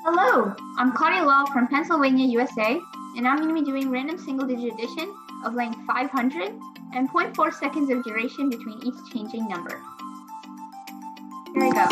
Hello, I'm Claudia Lal from Pennsylvania, USA, and I'm going to be doing random single-digit addition of length 500 and 0.4 seconds of duration between each changing number. Here we go.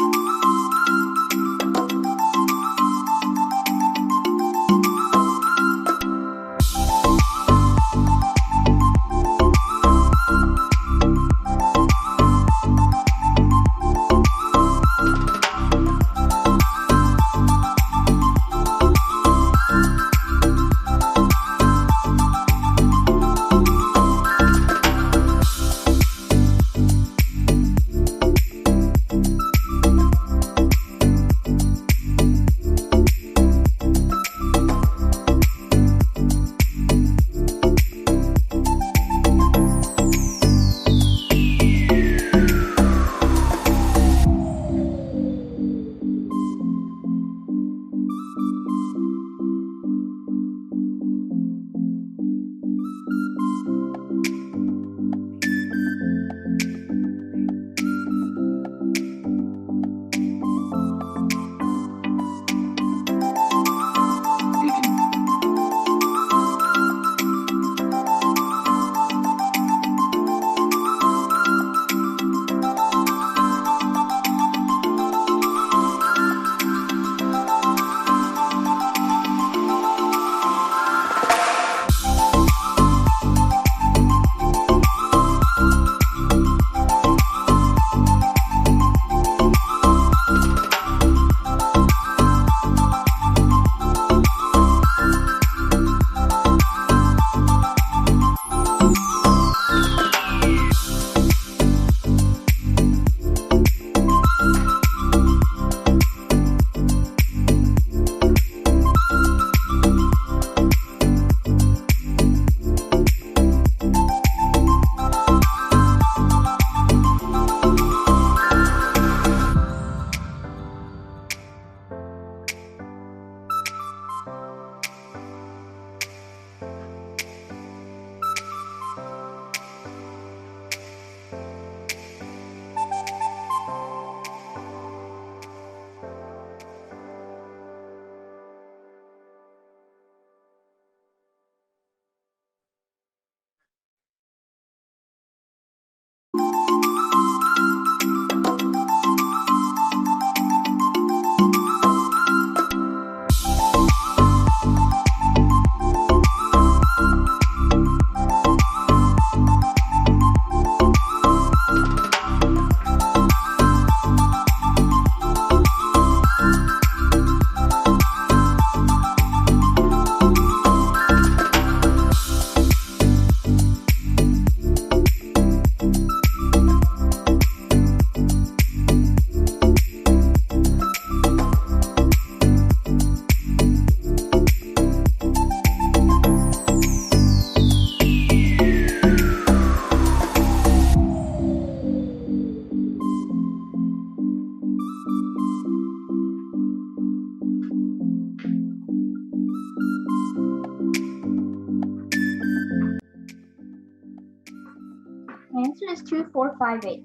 My answer is 2458.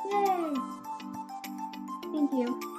Yay! Thank you.